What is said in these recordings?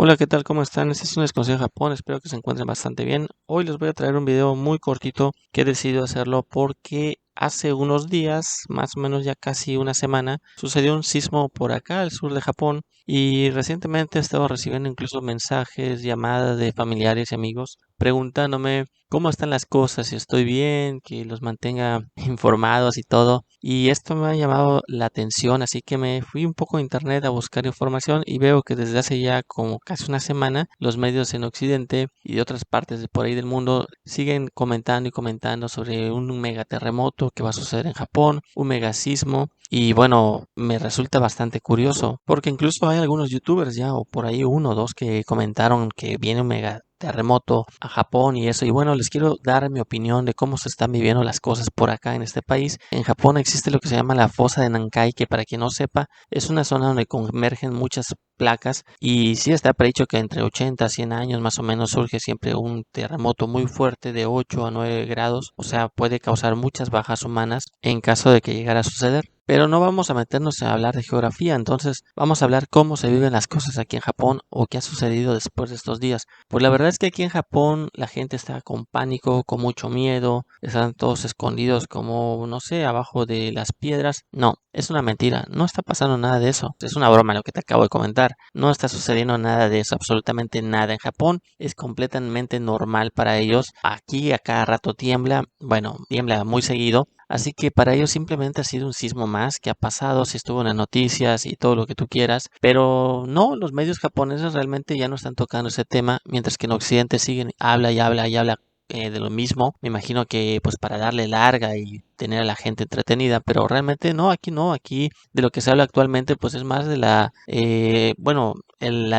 Hola, ¿qué tal? ¿Cómo están? Este es un desconocido de Japón, espero que se encuentren bastante bien. Hoy les voy a traer un video muy cortito que he decidido hacerlo porque hace unos días, más o menos ya casi una semana, sucedió un sismo por acá al sur de Japón y recientemente he estado recibiendo incluso mensajes, llamadas de familiares y amigos preguntándome cómo están las cosas, si estoy bien, que los mantenga informados y todo. Y esto me ha llamado la atención, así que me fui un poco a internet a buscar información y veo que desde hace ya como casi una semana los medios en Occidente y de otras partes de por ahí del mundo siguen comentando y comentando sobre un megaterremoto que va a suceder en Japón, un megasismo. Y bueno, me resulta bastante curioso porque incluso hay algunos youtubers ya o por ahí uno o dos que comentaron que viene un megaterremoto a Japón y eso. Y bueno, les quiero dar mi opinión de cómo se están viviendo las cosas por acá en este país. En Japón existe lo que se llama la fosa de Nankai, que para quien no sepa, es una zona donde convergen muchas placas y sí está predicho que entre 80 a 100 años más o menos surge siempre un terremoto muy fuerte de 8 a 9 grados, o sea, puede causar muchas bajas humanas en caso de que llegara a suceder. Pero no vamos a meternos a hablar de geografía, entonces vamos a hablar cómo se viven las cosas aquí en Japón o qué ha sucedido después de estos días. Pues la verdad es que aquí en Japón la gente está con pánico, con mucho miedo, están todos escondidos como, no sé, abajo de las piedras. No, es una mentira, no está pasando nada de eso. Es una broma lo que te acabo de comentar. No está sucediendo nada de eso, absolutamente nada. En Japón es completamente normal para ellos. Aquí a cada rato tiembla, bueno, tiembla muy seguido. Así que para ellos simplemente ha sido un sismo más que ha pasado, si estuvo en las noticias y todo lo que tú quieras. Pero no, los medios japoneses realmente ya no están tocando ese tema, mientras que en Occidente siguen, habla y habla y habla de lo mismo. Me imagino que pues para darle larga y tener a la gente entretenida, pero realmente no, aquí de lo que se habla actualmente pues es más de la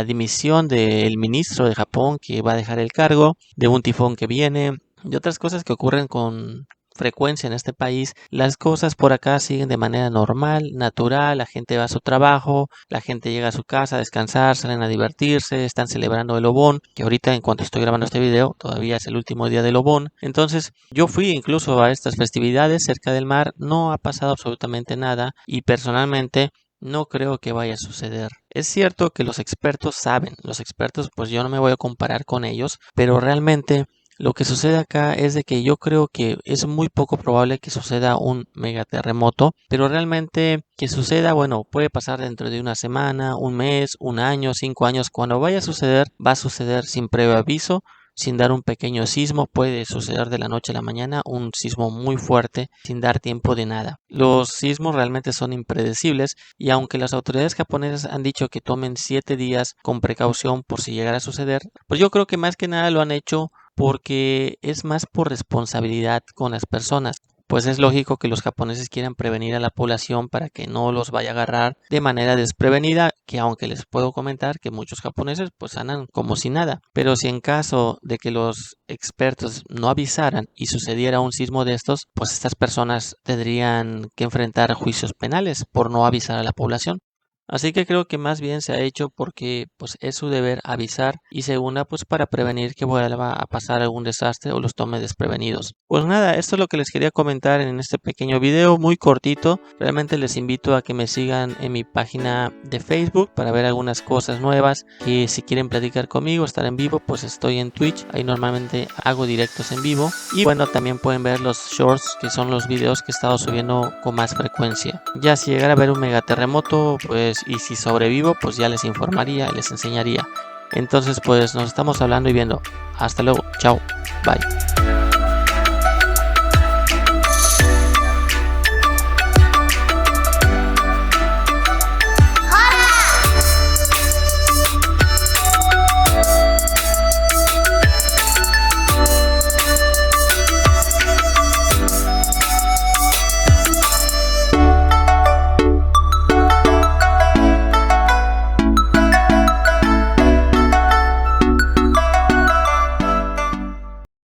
dimisión del ministro de Japón que va a dejar el cargo, de un tifón que viene, de otras cosas que ocurren con frecuencia en este país. Las cosas por acá siguen de manera normal, natural, la gente va a su trabajo, la gente llega a su casa a descansar, salen a divertirse, están celebrando el Obon, que ahorita en cuanto estoy grabando este video todavía es el último día del Obon. Entonces yo fui incluso a estas festividades cerca del mar, no ha pasado absolutamente nada y personalmente no creo que vaya a suceder. Es cierto que los expertos saben, los expertos pues yo no me voy a comparar con ellos, pero realmente lo que sucede acá es de que yo creo que es muy poco probable que suceda un megaterremoto, pero realmente que suceda, bueno, puede pasar dentro de una semana, un mes, un año, 5 años. Cuando vaya a suceder, va a suceder sin previo aviso, sin dar un pequeño sismo, puede suceder de la noche a la mañana, un sismo muy fuerte, sin dar tiempo de nada. Los sismos realmente son impredecibles y aunque las autoridades japonesas han dicho que tomen 7 días con precaución por si llegara a suceder, pues yo creo que más que nada lo han hecho porque es más por responsabilidad con las personas. Pues es lógico que los japoneses quieran prevenir a la población para que no los vaya a agarrar de manera desprevenida, que aunque les puedo comentar que muchos japoneses pues andan como si nada. Pero si en caso de que los expertos no avisaran y sucediera un sismo de estos, pues estas personas tendrían que enfrentar juicios penales por no avisar a la población. Así que creo que más bien se ha hecho porque pues es su deber avisar y segunda pues para prevenir que vuelva a pasar algún desastre o los tome desprevenidos. Pues nada, esto es lo que les quería comentar en este pequeño video muy cortito. Realmente les invito a que me sigan en mi página de Facebook para ver algunas cosas nuevas, que si quieren platicar conmigo, estar en vivo, pues estoy en Twitch, ahí normalmente hago directos en vivo y bueno, también pueden ver los shorts, que son los videos que he estado subiendo con más frecuencia. Ya si llegara a haber un megaterremoto, pues y si sobrevivo, pues ya les informaría, les enseñaría. Entonces pues nos estamos hablando y viendo. Hasta luego, chao, bye.